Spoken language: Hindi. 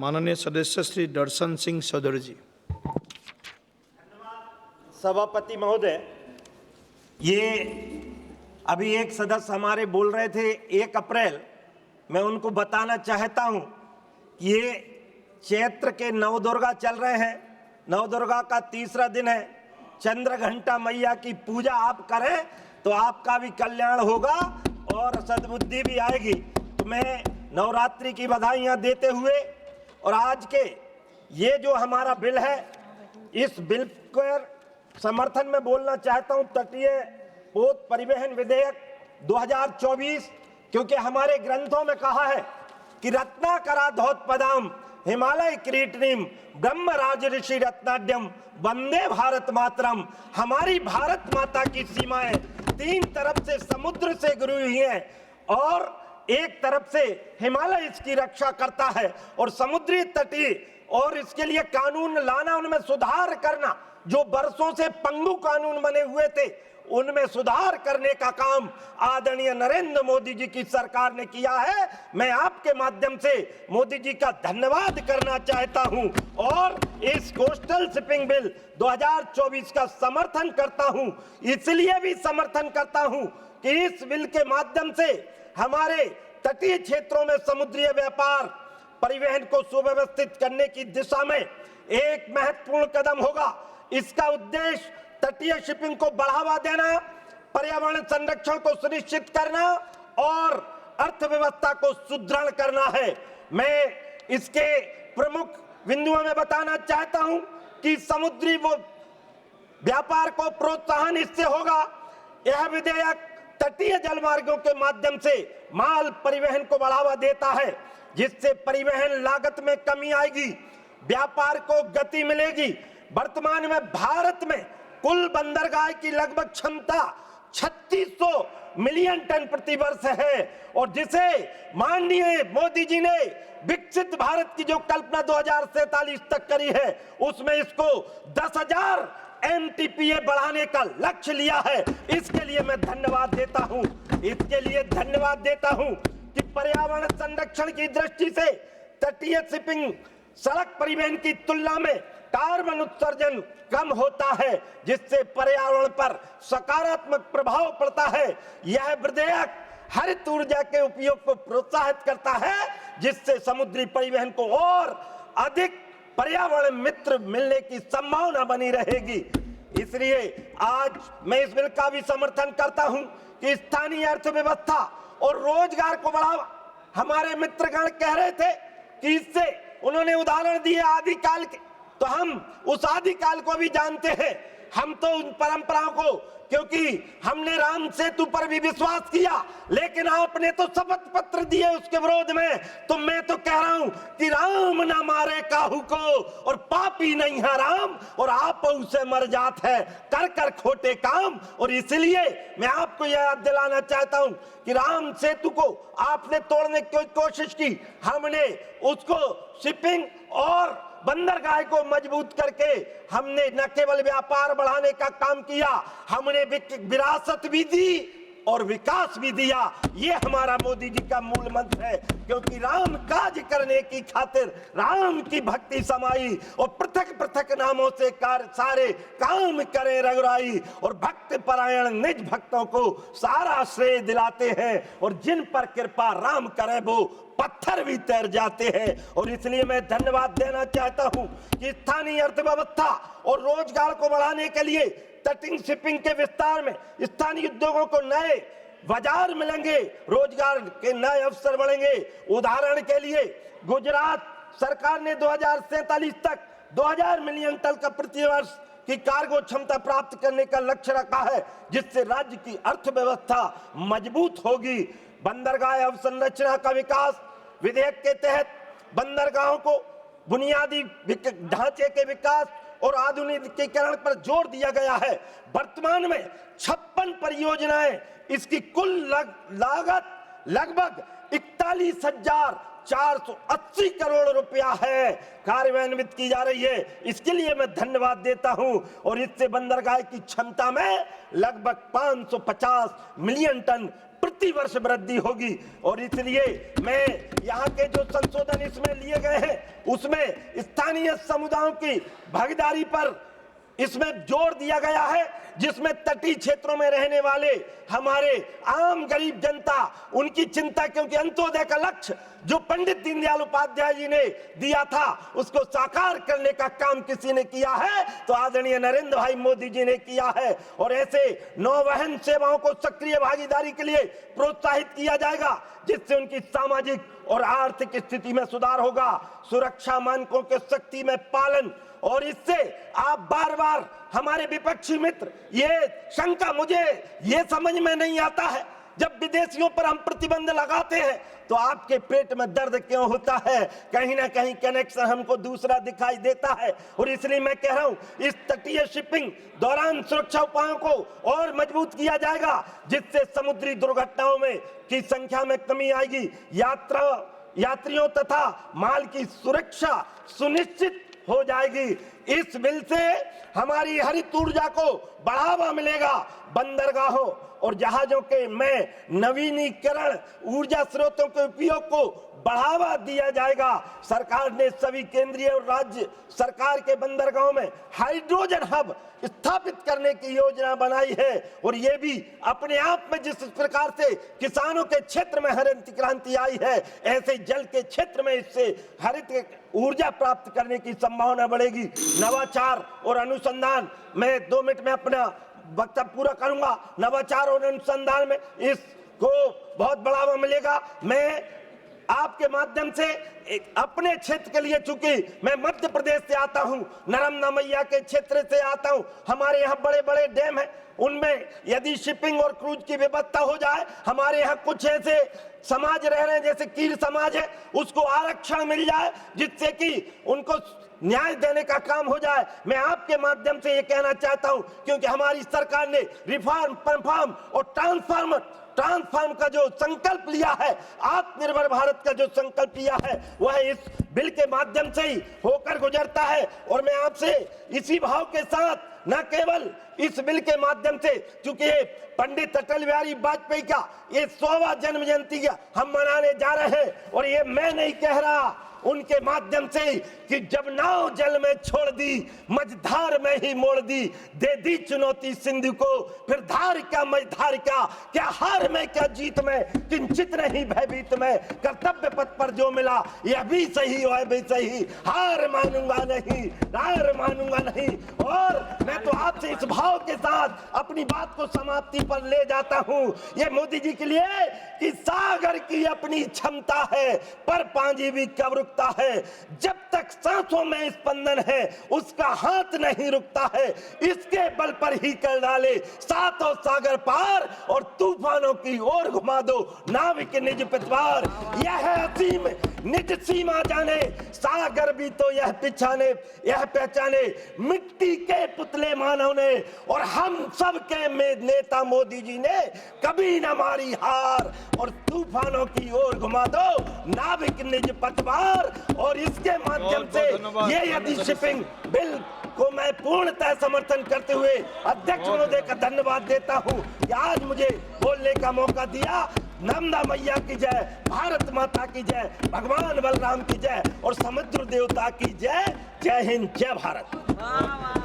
माननीय सदस्य श्री दर्शन सिंह सदर जी। सभापति महोदय, ये अभी एक सदस्य हमारे बोल रहे थे 1 अप्रैल, मैं उनको बताना चाहता हूं कि ये चैत्र के नवदुर्गा चल रहे हैं, नवदुर्गा का तीसरा दिन है। चंद्र घंटा मैया की पूजा आप करें तो आपका भी कल्याण होगा और सद्बुद्धि भी आएगी। तो मैं नवरात्रि की बधाइयां देते हुए और आज के ये जो हमारा बिल है, इस बिल के समर्थन में बोलना चाहता हूं। तटीय पोत परिवहन विधेयक 2024, क्योंकि हमारे ग्रंथों में कहा है कि रत्नाकराधोत्पदाम हिमालय किरीटिनीम ब्रह्म राज ऋषि रत्नाड्यम वंदे भारत मातरम। हमारी भारत माता की सीमाएं 3 तरफ से समुद्र से घिरी हुई हैं और एक तरफ से हिमालय इसकी रक्षा करता है और समुद्री तटीय, और इसके लिए कानून लाना, उनमें सुधार करना, जो बरसों से पंगु कानून बने हुए थे उनमें सुधार करने का काम आदरणीय नरेंद्र मोदी जी की सरकार ने किया है। मैं आपके माध्यम से मोदी जी का धन्यवाद करना चाहता हूं और इस कोस्टल शिपिंग बिल 2024 का समर्थन करता हूं। इसलिए भी समर्थन करता हूं कि इस बिल के माध्यम से हमारे तटीय क्षेत्रों में समुद्री व्यापार परिवहन को सुव्यवस्थित करने की दिशा में एक महत्वपूर्ण कदम होगा। इसका उद्देश्य तटीय शिपिंग को बढ़ावा देना, पर्यावरण संरक्षण को सुनिश्चित करना और अर्थव्यवस्था को सुदृढ़ करना है। मैं इसके प्रमुख बिंदुओं में बताना चाहता हूं कि समुद्री व्यापार को प्रोत्साहन इससे होगा। यह विधेयक तटीय जलमार्गों के माध्यम से माल परिवहन को बढ़ावा देता है, जिससे परिवहन लागत में कमी आएगी, व्यापार को गति मिलेगी। वर्तमान में भारत में कुल बंदरगाह की लगभग क्षमता 3600 मिलियन टन प्रति वर्ष है और जिसे माननीय मोदी जी ने विकसित भारत की जो कल्पना 2047 तक करी है, उसमें इसको 10,000 MTPA बढ़ाने का लक्ष्य लिया है। इसके लिए मैं धन्यवाद देता हूं। इसके लिए धन्यवाद देता हूं कि पर्यावरण संरक्षण की दृष्टि से तटीय शिपिंग सड़क परिवहन की तुलना में कार्बन उत्सर्जन कम होता है, जिससे पर्यावरण पर सकारात्मक प्रभाव पड़ता है। यह विधेयक हरित ऊर्जा के उपयोग को प्रोत्साहित करता है, जिससे समुद्री परिवहन को और अधिक पर्यावरण मित्र मिलने की संभावना बनी रहेगी। इसलिए आज मैं इस बिल का भी समर्थन करता हूं कि स्थानीय अर्थव्यवस्था और रोजगार को बढ़ावा। हमारे मित्रगण कह रहे थे कि इससे, उन्होंने उदाहरण दिए आदिकाल के, तो हम उस आदिकाल को भी जानते हैं। हम तो उन परंपराओं को, क्योंकि हमने राम सेतु पर भी विश्वास किया, लेकिन आपने तो शपथ पत्र दिए उसके विरोध में। तो मैं तो कह रहा हूं कि राम ना मारे काहू को और पापी नहीं है राम, और आप उसे मर जात है कर कर खोटे काम। और इसलिए मैं आपको यह याद दिलाना चाहता हूं कि राम सेतु को आपने तोड़ने की कोशिश की, हमने उसको शिपिंग और बंदरगाह को मजबूत करके हमने न केवल व्यापार बढ़ाने का काम किया, हमने विरासत भी दी और विकास भी दिया। ये हमारा मोदी जी का मूल मंत्र है, क्योंकि राम काज करने की खातिर राम की भक्ति समाई और पृथक पृथक नामों से सारे काम करे रघुराई, और भक्त परायण निज भक्तों को सारा श्रेय दिलाते हैं, और जिन पर कृपा राम करे वो पत्थर भी तैर जाते हैं। और इसलिए मैं धन्यवाद देना चाहता हूं कि स्थानीय अर्थव्यवस्था और रोजगार को बढ़ाने के लिए तटीय शिपिंग के विस्तार में स्थानीय उद्योगों को नए बाजार मिलेंगे, रोजगार के नए अवसर बढ़ेंगे। उदाहरण के लिए गुजरात सरकार ने 2047 तक 2000 मिलियन टन का प्रति वर्ष की कार्गो क्षमता प्राप्त करने का लक्ष्य रखा है, जिससे राज्य की अर्थव्यवस्था मजबूत होगी। बंदरगाह अवसंरचना का विकास विधेयक के तहत बंदरगाहों को बुनियादी ढांचे के विकास और आधुनिकीकरण पर जोर दिया गया है। वर्तमान में 56 परियोजनाएं, इसकी कुल लागत लगभग 41,480 करोड़ रुपया है, कार्यान्वित की जा रही है। इसके लिए मैं धन्यवाद देता हूं और इससे बंदरगाह की क्षमता में लगभग 550 मिलियन टन प्रतिवर्ष वृद्धि होगी। और इसलिए मैं यहाँ के जो संशोधन इसमें लिए गए हैं उसमें स्थानीय समुदायों की भागीदारी पर इसमें जोर दिया गया है, जिसमें तटीय क्षेत्रों में रहने वाले हमारे आम गरीब जनता, उनकी चिंता, क्योंकि अंत्योदय का लक्ष्य जो पंडित दीनदयाल उपाध्याय जी ने दिया था उसको साकार करने का काम किसी ने किया है तो आदरणीय नरेंद्र भाई मोदी जी ने किया है। और ऐसे नौवहन सेवाओं को सक्रिय भागीदारी के लिए प्रोत्साहित किया जाएगा, जिससे उनकी सामाजिक और आर्थिक स्थिति में सुधार होगा। सुरक्षा मानकों के सख्ती में पालन, और इससे आप बार बार हमारे विपक्षी मित्र ये शंका, मुझे ये समझ में नहीं आता है, जब विदेशियों पर हम प्रतिबंध लगाते हैं तो आपके पेट में दर्द क्यों होता है? कहीं ना कहीं कनेक्शन हमको दूसरा दिखाई देता है। और इसलिए मैं कह रहा हूं इस तटीय शिपिंग दौरान सुरक्षा उपायों को और मजबूत किया जाएगा, जिससे समुद्री दुर्घटनाओं में की संख्या में कमी आएगी। यात्रियों तथा माल की सुरक्षा सुनिश्चित हो जाएगी। इस बिल से हमारी हरित ऊर्जा को बढ़ावा मिलेगा। बंदरगाहों और जहाजों के में नवीनीकरण ऊर्जा स्रोतों के उपयोग को बढ़ावा दिया जाएगा। सरकार ने सभी केंद्रीय और राज्य सरकार के बंदरगाहों में हाइड्रोजन हब स्थापित करने की योजना बनाई है। और ये भी अपने आप में जिस प्रकार से किसानों के क्षेत्र में हरित क्रांति आई है, ऐसे जल के क्षेत्र में इससे हरित ऊर्जा प्राप्त करने की संभावना बढ़ेगी। नवाचार और अनुसंधान, मैं 2 मिनट में अपना वक्तव्य पूरा करूंगा। नवाचार और अनुसंधान में इसको बहुत बढ़ावा मिलेगा। मैं आपके माध्यम से अपने क्षेत्र के लिए, चूंकि मैं मध्य प्रदेश से आता हूं, नर्मदा मैया के क्षेत्र से आता हूं, हमारे यहाँ बड़े बड़े डैम हैं, उनमें यदि शिपिंग और क्रूज की व्यवस्था हो जाए, हमारे यहाँ कुछ ऐसे समाज रह रहे हैं जैसे कीर समाज है, उसको आरक्षण मिल जाए जिससे कि उनको न्याय देने का काम हो जाए। मैं आपके माध्यम से ये कहना चाहता हूं, क्योंकि हमारी सरकार ने रिफॉर्म, परफॉर्म और ट्रांसफॉर्म का जो संकल्प लिया है, आत्मनिर्भर भारत का जो संकल्प लिया है, वह इस बिल के माध्यम से ही होकर गुजरता है। और मैं आपसे इसी भाव के साथ न केवल इस बिल के माध्यम से, चूंकि ये पंडित अटल बिहारी वाजपेयी का ये 100वां जन्म जयंती हम मनाने जा रहे हैं, और ये मैं नहीं कह रहा, उनके माध्यम से कि जब नाव जल में छोड़ दी, मझधार में ही मोड़ दी, दे दी चुनौती सिंधु को, फिर धार क्या मझधार क्या हार में क्या जीत में, किंचित नहीं भयभीत में, कर्तव्य पथ पर जो मिला यह भी सही वह भी सही, हार मानूंगा नहीं। और मैं तो आपसे इस भाव के साथ अपनी बात को समाप्ति पर ले जाता हूं। ये मोदी जी के लिए कि सागर की अपनी क्षमता है, पर पांजी भी कब रुकता है, जब तक सांसों में स्पंदन है उसका हाथ नहीं रुकता है, इसके बल पर ही कर डाले सातों सागर पार, और तूफानों की ओर घुमा दो नाविक निज पतवार। यह असीम निज सीमा जाने, सागर भी तो यह पहचाने, मिट्टी के पुतले मानव ने, और हम सब के नेता मोदी जी ने कभी न मारी हार, और तूफानों की ओर घुमा दो नाविक निज पतवार। और इसके माध्यम से ये यदि शिपिंग बिल को मैं पूर्णतः समर्थन करते हुए अध्यक्ष महोदय का धन्यवाद देता हूं कि आज मुझे बोलने का मौका दिया। नर्मदा मैया की जय, भारत माता की जय, भगवान बलराम की जय, और समुद्र देवता की जय। जय हिंद, जय भारत।